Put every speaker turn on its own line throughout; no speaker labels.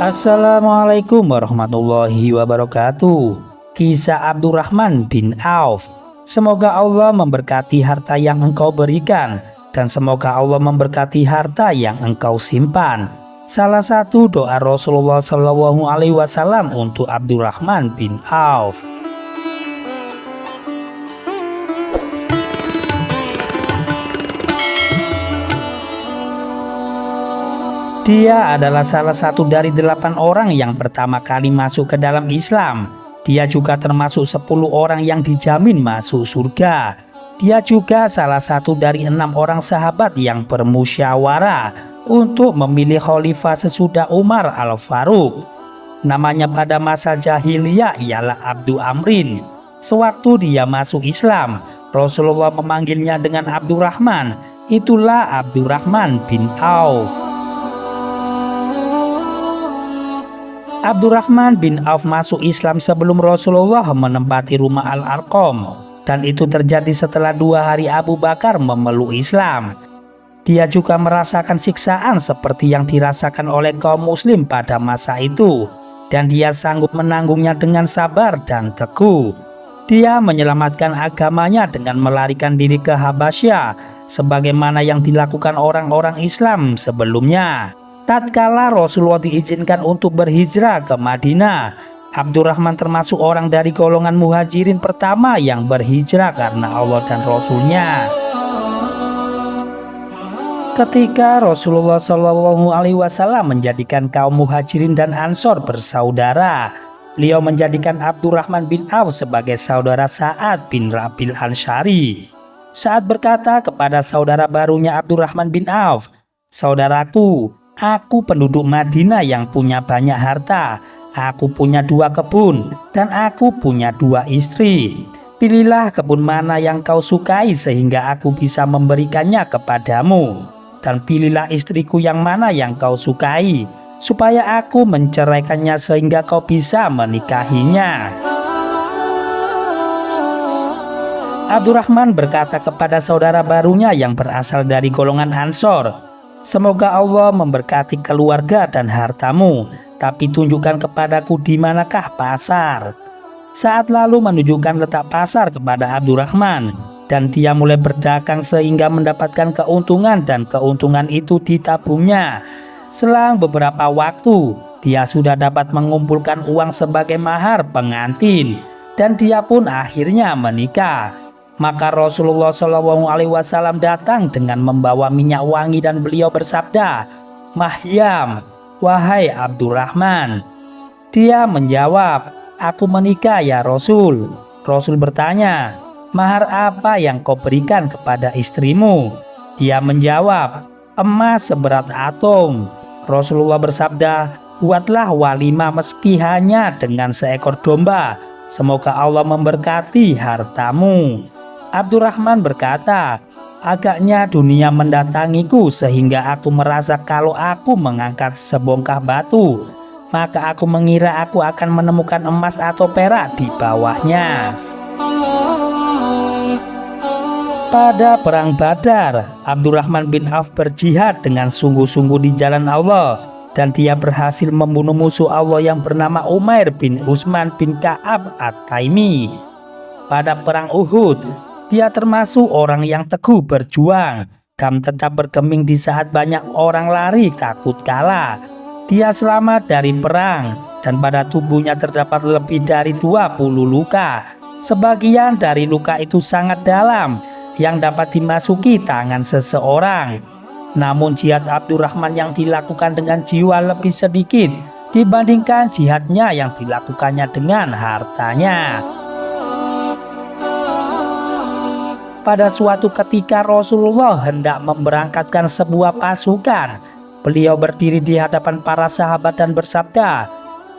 Assalamualaikum warahmatullahi wabarakatuh. Kisah Abdurrahman bin Auf. Semoga Allah memberkati harta yang engkau berikan, dan semoga Allah memberkati harta yang engkau simpan. Salah satu doa Rasulullah SAW untuk Abdurrahman bin Auf. Dia adalah salah satu dari 8 orang yang pertama kali masuk ke dalam Islam. Dia juga termasuk 10 orang yang dijamin masuk surga. Dia juga salah satu dari 6 orang sahabat yang bermusyawarah untuk memilih khalifah sesudah Umar Al-Faruq. Namanya pada masa jahiliyah ialah Abdu Amrin. Sewaktu dia masuk Islam, Rasulullah memanggilnya dengan Abdurrahman. Itulah Abdurrahman bin Auf. Abdurrahman bin Auf masuk Islam sebelum Rasulullah menempati rumah Al-Arqam, dan itu terjadi setelah 2 hari Abu Bakar memeluk Islam. Dia juga merasakan siksaan seperti yang dirasakan oleh kaum muslim pada masa itu, dan dia sanggup menanggungnya dengan sabar dan teguh. Dia menyelamatkan agamanya dengan melarikan diri ke Habasyah, sebagaimana yang dilakukan orang-orang Islam sebelumnya. Tatkala Rasulullah diizinkan untuk berhijrah ke Madinah, Abdurrahman termasuk orang dari golongan muhajirin pertama yang berhijrah karena Allah dan Rasulnya. Ketika Rasulullah SAW menjadikan kaum muhajirin dan ansor bersaudara, beliau menjadikan Abdurrahman bin Auf sebagai saudara Sa'ad bin Rabil Ansyari. Saat berkata kepada saudara barunya Abdurrahman bin Auf, "Saudaraku, aku penduduk Madinah yang punya banyak harta. Aku punya 2 kebun dan aku punya 2 istri. Pilihlah kebun mana yang kau sukai sehingga aku bisa memberikannya kepadamu. Dan pilihlah istriku yang mana yang kau sukai, supaya aku menceraikannya sehingga kau bisa menikahinya." Abdurrahman berkata kepada saudara barunya yang berasal dari golongan Ansor, "Semoga Allah memberkati keluarga dan hartamu, tapi tunjukkan kepadaku di manakah pasar." Saat lalu menunjukkan letak pasar kepada Abdurrahman, dan dia mulai berdagang sehingga mendapatkan keuntungan, dan keuntungan itu ditabungnya. Selang beberapa waktu, dia sudah dapat mengumpulkan uang sebagai mahar pengantin, dan dia pun akhirnya menikah. Maka Rasulullah SAW datang dengan membawa minyak wangi dan beliau bersabda, "Mahyam, wahai Abdurrahman." Dia menjawab, "Aku menikah ya Rasul." Rasul bertanya, "Mahar apa yang kau berikan kepada istrimu?" Dia menjawab, "Emas seberat atom." Rasulullah bersabda, "Buatlah walimah meski hanya dengan seekor domba. Semoga Allah memberkati hartamu." Abdurrahman berkata, "Agaknya dunia mendatangiku sehingga aku merasa kalau aku mengangkat sebongkah batu, maka aku mengira aku akan menemukan emas atau perak di bawahnya." Pada perang Badar, Abdurrahman bin Auf berjihad dengan sungguh-sungguh di jalan Allah, dan dia berhasil membunuh musuh Allah yang bernama Umair bin Utsman bin Ka'ab At-Taimi. Pada perang Uhud, dia termasuk orang yang teguh berjuang dan tetap bergeming di saat banyak orang lari takut kalah. Dia selamat dari perang, dan pada tubuhnya terdapat lebih dari 20 luka. Sebagian dari luka itu sangat dalam yang dapat dimasuki tangan seseorang. Namun jihad Abdurrahman yang dilakukan dengan jiwa lebih sedikit dibandingkan jihadnya yang dilakukannya dengan hartanya. Pada suatu ketika Rasulullah hendak memberangkatkan sebuah pasukan. Beliau berdiri di hadapan para sahabat dan bersabda,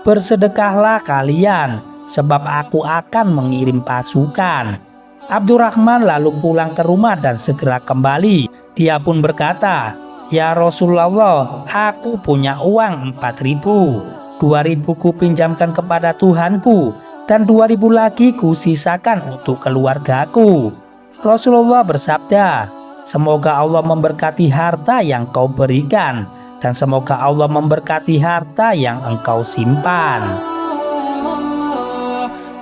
"Bersedekahlah kalian, sebab aku akan mengirim pasukan." Abdurrahman lalu pulang ke rumah dan segera kembali. Dia pun berkata, "Ya Rasulullah, aku punya uang 4.000. 2.000 kupinjamkan kepada Tuhanku, dan 2.000 lagi kusisakan untuk keluargaku." Rasulullah bersabda, "Semoga Allah memberkati harta yang kau berikan, dan semoga Allah memberkati harta yang engkau simpan."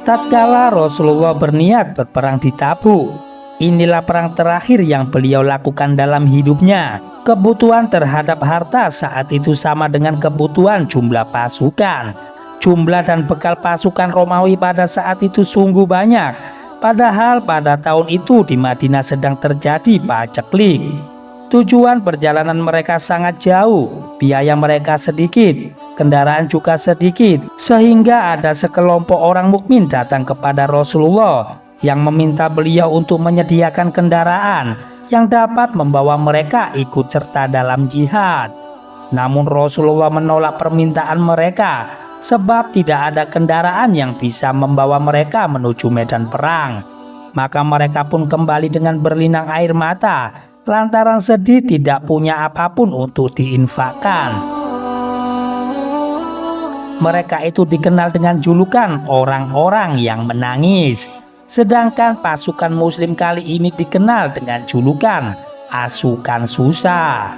Tatkala Rasulullah berniat berperang di Tabuk, inilah perang terakhir yang beliau lakukan dalam hidupnya. Kebutuhan terhadap harta saat itu sama dengan kebutuhan jumlah pasukan. Jumlah dan bekal pasukan Romawi pada saat itu sungguh banyak. Padahal pada tahun itu di Madinah sedang terjadi paceklik. Tujuan perjalanan mereka sangat jauh, biaya mereka sedikit, kendaraan juga sedikit, sehingga ada sekelompok orang mukmin datang kepada Rasulullah yang meminta beliau untuk menyediakan kendaraan yang dapat membawa mereka ikut serta dalam jihad. Namun Rasulullah menolak permintaan mereka sebab tidak ada kendaraan yang bisa membawa mereka menuju medan perang. Maka mereka pun kembali dengan berlinang air mata lantaran sedih tidak punya apapun untuk diinfakkan. Mereka itu dikenal dengan julukan orang-orang yang menangis. Sedangkan pasukan muslim kali ini dikenal dengan julukan pasukan susah.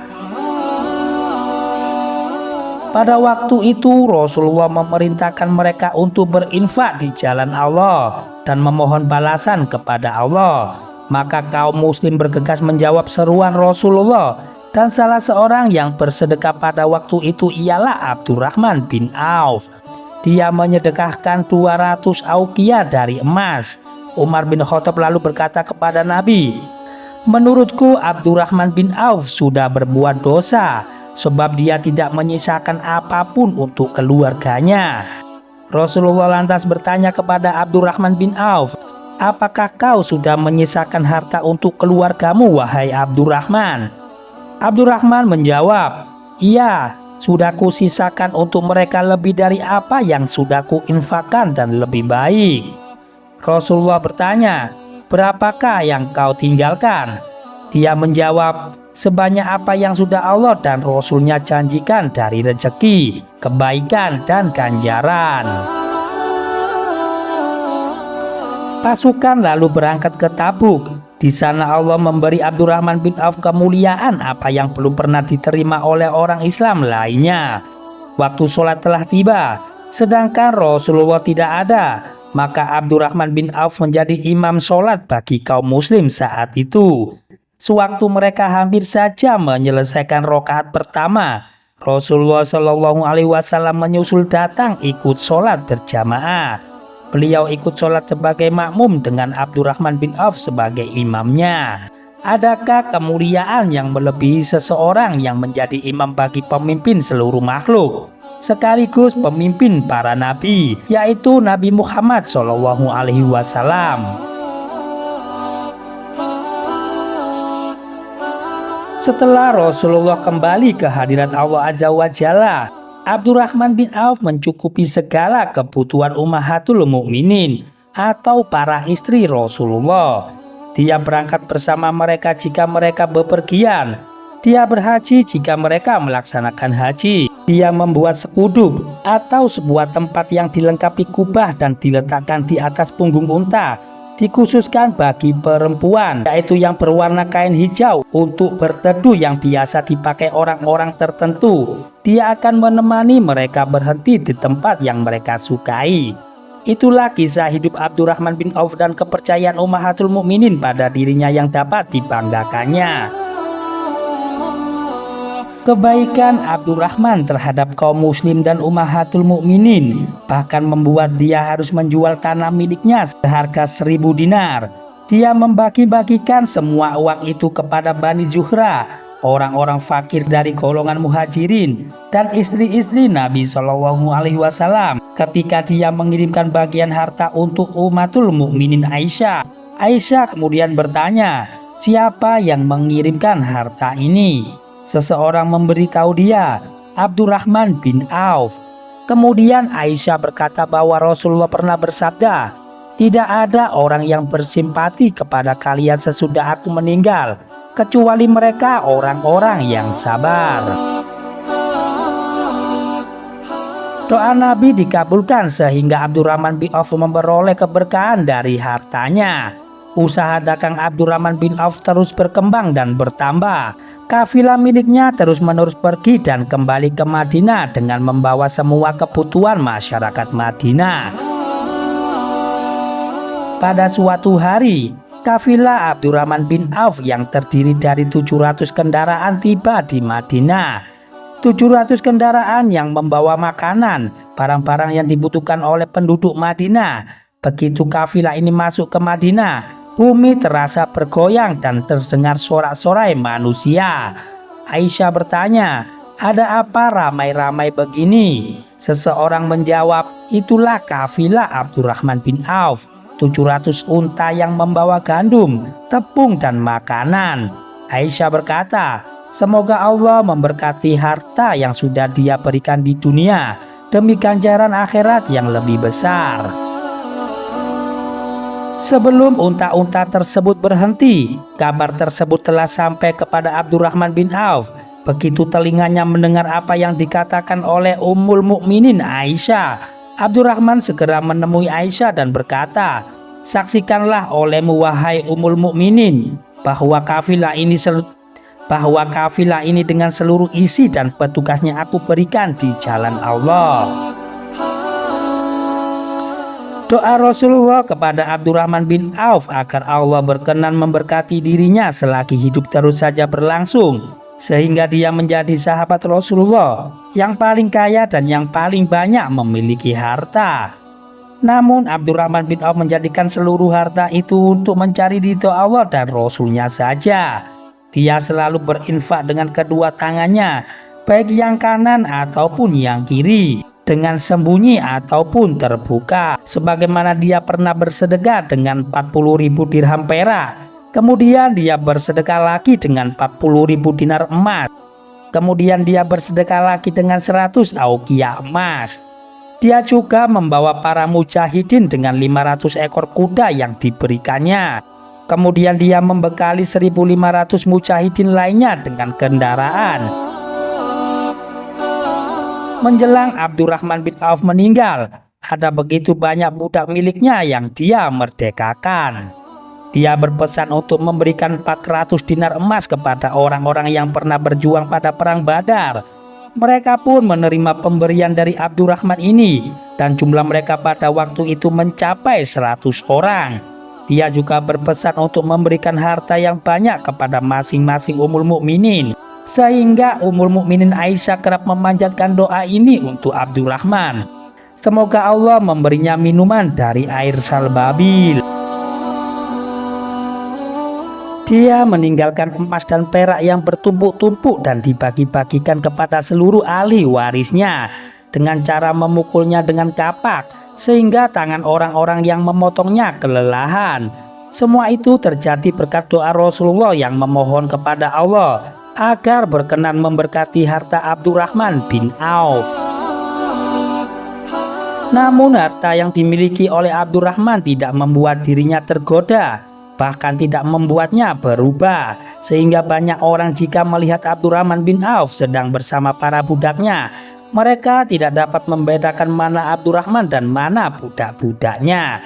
Pada waktu itu Rasulullah memerintahkan mereka untuk berinfak di jalan Allah dan memohon balasan kepada Allah. Maka kaum muslim bergegas menjawab seruan Rasulullah, dan salah seorang yang bersedekah pada waktu itu ialah Abdurrahman bin Auf. Dia menyedekahkan 200 auqiyah dari emas. Umar bin Khattab lalu berkata kepada Nabi, "Menurutku Abdurrahman bin Auf sudah berbuat dosa, sebab dia tidak menyisakan apapun untuk keluarganya." Rasulullah lantas bertanya kepada Abdurrahman bin Auf, "Apakah kau sudah menyisakan harta untuk keluargamu, wahai Abdurrahman?" Abdurrahman menjawab, "Iya, sudah kusisakan untuk mereka lebih dari apa yang sudah kuinfakkan dan lebih baik." Rasulullah bertanya, "Berapakah yang kau tinggalkan?" Dia menjawab, "Sebanyak apa yang sudah Allah dan Rasulnya janjikan dari rezeki, kebaikan, dan ganjaran." Pasukan lalu berangkat ke Tabuk. Di sana Allah memberi Abdurrahman bin Auf kemuliaan apa yang belum pernah diterima oleh orang Islam lainnya. Waktu sholat telah tiba, sedangkan Rasulullah tidak ada. Maka Abdurrahman bin Auf menjadi imam sholat bagi kaum muslim saat itu. Sewaktu mereka hampir saja menyelesaikan rakaat pertama, Rasulullah Shallallahu Alaihi Wasallam menyusul datang ikut sholat berjamaah. Beliau ikut sholat sebagai makmum dengan Abdurrahman bin Auf sebagai imamnya. Adakah kemuliaan yang melebihi seseorang yang menjadi imam bagi pemimpin seluruh makhluk, sekaligus pemimpin para nabi, yaitu Nabi Muhammad Shallallahu Alaihi Wasallam? Setelah Rasulullah kembali ke hadirat Allah Azza wa Jalla, Abdurrahman bin Auf mencukupi segala kebutuhan ummahatul mukminin atau para istri Rasulullah. Dia berangkat bersama mereka jika mereka bepergian. Dia berhaji jika mereka melaksanakan haji. Dia membuat sekudub atau sebuah tempat yang dilengkapi kubah dan diletakkan di atas punggung unta, dikhususkan bagi perempuan, yaitu yang berwarna kain hijau untuk berteduh yang biasa dipakai orang-orang tertentu. Dia akan menemani mereka berhenti di tempat yang mereka sukai. Itulah kisah hidup Abdurrahman bin Auf dan kepercayaan ummahatul mukminin pada dirinya yang dapat dibanggakannya. Kebaikan Abdurrahman terhadap kaum muslim dan ummahatul mukminin bahkan membuat dia harus menjual tanah miliknya seharga 1000 dinar. Dia membagi-bagikan semua uang itu kepada Bani Zuhra, orang-orang fakir dari golongan muhajirin, dan istri-istri Nabi Shallallahu Alaihi Wasallam. Ketika dia mengirimkan bagian harta untuk ummatul mukminin Aisyah, Aisyah kemudian bertanya, "Siapa yang mengirimkan harta ini?" Seseorang memberitahu dia, Abdurrahman bin Auf. Kemudian Aisyah berkata bahwa Rasulullah pernah bersabda, "Tidak ada orang yang bersimpati kepada kalian sesudah aku meninggal, kecuali mereka orang-orang yang sabar." Doa Nabi dikabulkan sehingga Abdurrahman bin Auf memperoleh keberkahan dari hartanya. Usaha dagang Abdurrahman bin Auf terus berkembang dan bertambah. Kafilah miliknya terus-menerus pergi dan kembali ke Madinah dengan membawa semua kebutuhan masyarakat Madinah. Pada suatu hari, kafilah Abdurrahman bin Auf yang terdiri dari 700 kendaraan tiba di Madinah. 700 kendaraan yang membawa makanan, barang-barang yang dibutuhkan oleh penduduk Madinah. Begitu kafilah ini masuk ke Madinah, bumi terasa bergoyang dan terdengar sorak-sorai manusia. Aisyah bertanya, "Ada apa ramai-ramai begini?" Seseorang menjawab, "Itulah kafilah Abdurrahman bin Auf, 700 unta yang membawa gandum, tepung dan makanan." Aisyah berkata, "Semoga Allah memberkati harta yang sudah Dia berikan di dunia demi ganjaran akhirat yang lebih besar." Sebelum unta-unta tersebut berhenti, kabar tersebut telah sampai kepada Abdurrahman bin Auf. Begitu telinganya mendengar apa yang dikatakan oleh Ummul Mukminin Aisyah, Abdurrahman segera menemui Aisyah dan berkata, "Saksikanlah olehmu wahai Ummul Mukminin bahwa kafilah ini dengan seluruh isi dan petugasnya aku berikan di jalan Allah." Doa Rasulullah kepada Abdurrahman bin Auf agar Allah berkenan memberkati dirinya selagi hidup terus saja berlangsung, sehingga dia menjadi sahabat Rasulullah yang paling kaya dan yang paling banyak memiliki harta. Namun Abdurrahman bin Auf menjadikan seluruh harta itu untuk mencari ridho Allah dan Rasulnya saja. Dia selalu berinfak dengan kedua tangannya, baik yang kanan ataupun yang kiri, dengan sembunyi ataupun terbuka, sebagaimana dia pernah bersedekah dengan 40.000 dirham perak, kemudian dia bersedekah lagi dengan 40.000 dinar emas, kemudian dia bersedekah lagi dengan 100 auqiyah emas. Dia juga membawa para mujahidin dengan 500 ekor kuda yang diberikannya, kemudian dia membekali 1.500 mujahidin lainnya dengan kendaraan. Menjelang Abdurrahman bin Auf meninggal, ada begitu banyak budak miliknya yang dia merdekakan. Dia berpesan untuk memberikan 400 dinar emas kepada orang-orang yang pernah berjuang pada perang Badar. Mereka pun menerima pemberian dari Abdurrahman ini, dan jumlah mereka pada waktu itu mencapai 100 orang. Dia juga berpesan untuk memberikan harta yang banyak kepada masing-masing Ummul Mukminin, sehingga Ummul Mukminin Aisyah kerap memanjatkan doa ini untuk Abdurrahman. Semoga Allah memberinya minuman dari air salbabil. Dia meninggalkan emas dan perak yang bertumpuk-tumpuk dan dibagi-bagikan kepada seluruh ahli warisnya dengan cara memukulnya dengan kapak sehingga tangan orang-orang yang memotongnya kelelahan. Semua itu terjadi berkat doa Rasulullah yang memohon kepada Allah agar berkenan memberkati harta Abdurrahman bin Auf. Namun harta yang dimiliki oleh Abdurrahman tidak membuat dirinya tergoda, bahkan tidak membuatnya berubah, sehingga banyak orang jika melihat Abdurrahman bin Auf sedang bersama para budaknya, mereka tidak dapat membedakan mana Abdurrahman dan mana budak-budaknya.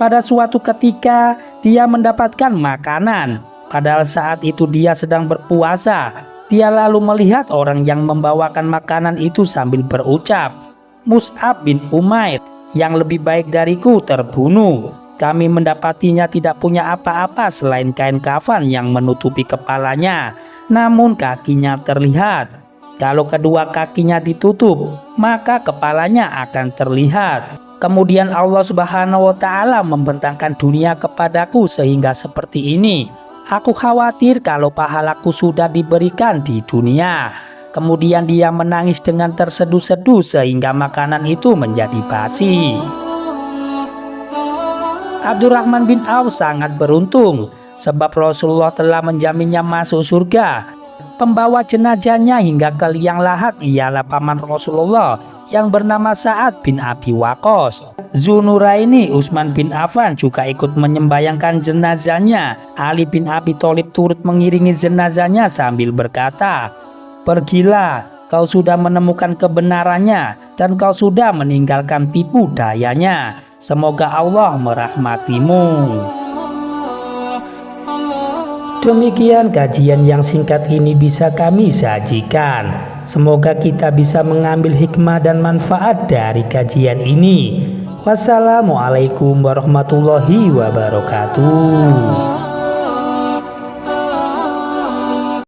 Pada suatu ketika dia mendapatkan makanan, padahal saat itu dia sedang berpuasa. Dia lalu melihat orang yang membawakan makanan itu sambil berucap, "Mus'ab bin Umair yang lebih baik dariku terbunuh. Kami mendapatinya tidak punya apa-apa selain kain kafan yang menutupi kepalanya, namun kakinya terlihat. Kalau kedua kakinya ditutup, maka kepalanya akan terlihat. Kemudian Allah Subhanahu wa Ta'ala membentangkan dunia kepadaku sehingga seperti ini. Aku khawatir kalau pahalaku sudah diberikan di dunia." Kemudian dia menangis dengan terseduh-seduh sehingga makanan itu menjadi basi. Abdurrahman bin Auf sangat beruntung sebab Rasulullah telah menjaminnya masuk surga. Pembawa jenazahnya hingga ke liang lahat ialah paman Rasulullah yang bernama Sa'ad bin Abi Waqqas. Dzunuraini Utsman bin Affan juga ikut menyembayangkan jenazahnya. Ali bin Abi Thalib turut mengiringi jenazahnya sambil berkata, "Pergilah, kau sudah menemukan kebenarannya dan kau sudah meninggalkan tipu dayanya. Semoga Allah merahmatimu." Demikian kajian yang singkat ini bisa kami sajikan. Semoga kita bisa mengambil hikmah dan manfaat dari kajian ini. Wassalamualaikum warahmatullahi wabarakatuh.